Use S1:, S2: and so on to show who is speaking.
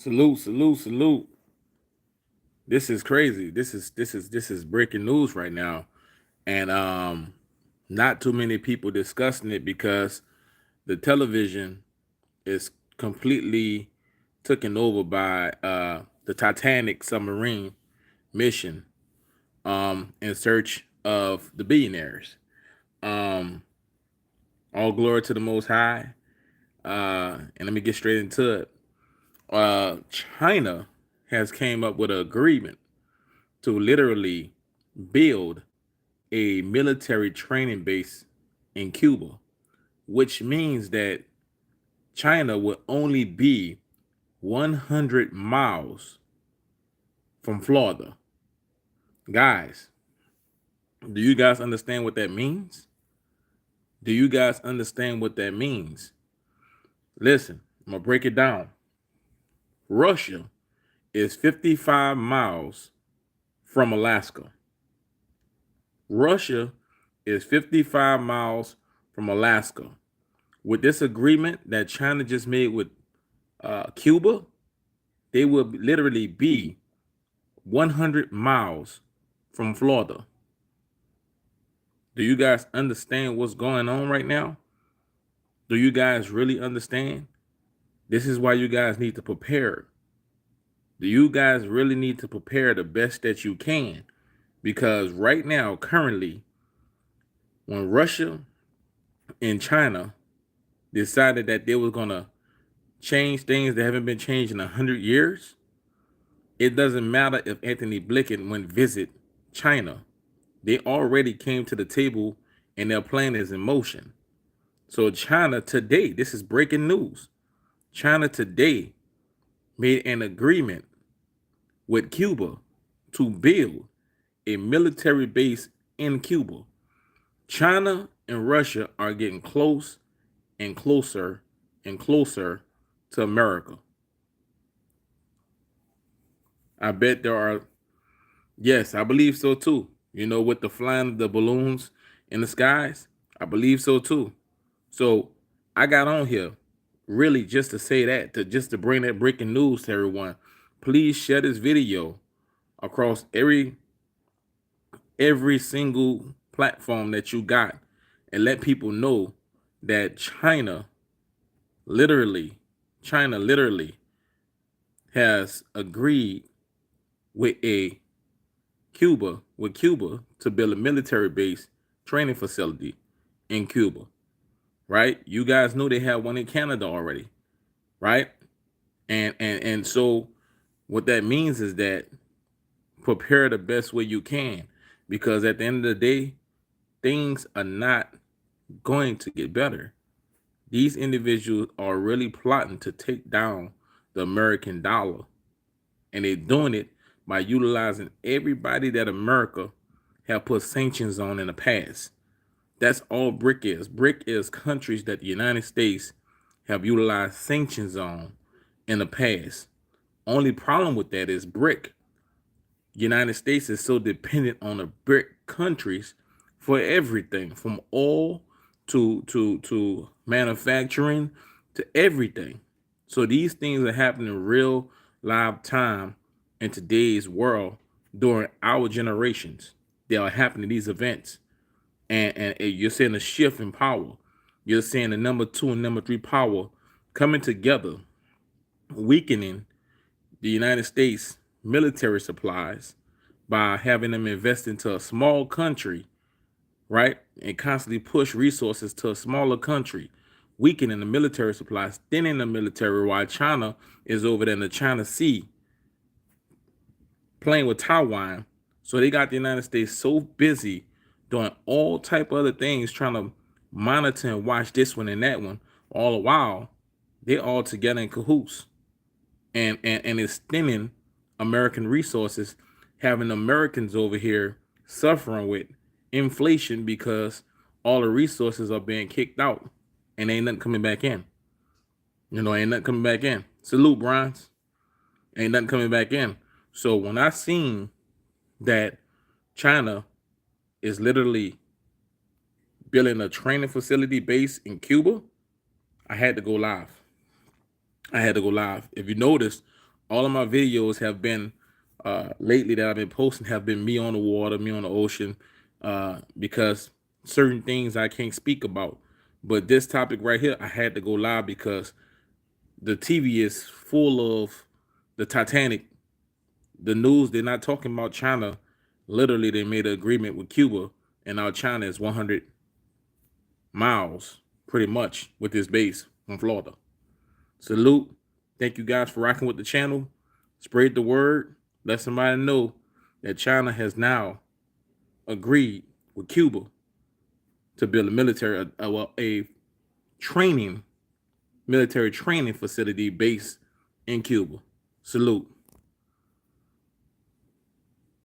S1: Salute, salute, salute. This is crazy. This is breaking news right now. And not too many people discussing it because the television is completely taken over by the Titanic submarine mission in search of the billionaires. Um all glory to the most high. And let me get straight into it. China has came up with an agreement to literally build a military training base in Cuba, which means that China will only be 100 miles from Florida. Guys, do you guys understand what that means? Do you guys understand what that means? Listen, I'm going to break it down. Russia is 55 miles from Alaska. Russia is 55 miles from Alaska. With this agreement that China just made with Cuba, they will literally be 100 miles from Florida. Do you guys understand what's going on right now? Do you guys really understand? This is why you guys need to prepare. Do you guys really need to prepare the best that you can? Because right now, currently, when Russia and China decided that they were going to change things that haven't been changed in 100 years, it doesn't matter if Anthony Blinken went visit China. They already came to the table and their plan is in motion. So China today, this is breaking news. China today made an agreement with Cuba to build a military base in Cuba. China and Russia are getting close and closer and closer to America. I bet there are, yes, I believe so too. You know, with the flying of the balloons in the skies, I believe so too. So I got on here really just to say that, to bring that breaking news to everyone. Please share this video across every single platform that you got and let people know that literally, China literally has agreed with Cuba to build a military base training facility in Cuba, right? You guys know they have one in Canada already, right? And so what that means is that prepare the best way you can, because at the end of the day, things are not going to get better. These individuals are really plotting to take down the American dollar, and they're doing it by utilizing everybody that America have put sanctions on in the past. That's all BRIC is. BRIC is countries that the United States have utilized sanctions on in the past. Only problem with that is BRIC. United States is so dependent on the BRIC countries for everything, from oil to manufacturing to everything. So these things are happening in real live time in today's world during our generations. They are happening, these events. And you're seeing a shift in power. You're seeing the number two and number three power coming together, weakening the United States military supplies by having them invest into a small country, right? And constantly push resources to a smaller country, weakening the military supplies, thinning the military, while China is over there in the China Sea playing with Taiwan. So they got the United States so busy doing all type of other things, trying to monitor and watch this one and that one, all the while they're all together in cahoots. And it's thinning American resources, having Americans over here suffering with inflation because all the resources are being kicked out and ain't nothing coming back in. Ain't nothing coming back in. Salute, Bronze. Ain't nothing coming back in. So when I seen that China is literally building a training facility base in Cuba, I had to go live. If you notice, All of my videos have been lately that I've been posting have been me on the water, me on the ocean, because certain things I can't speak about. But this topic right here, I had to go live because the TV is full of the Titanic. The news, they're not talking about China. Literally, they made an agreement with Cuba, and now China is 100 miles, pretty much, with this base from Florida. Salute. Thank you guys for rocking with the channel. Spread the word. Let somebody know that China has now agreed with Cuba to build a a training, military training facility base in Cuba. Salute.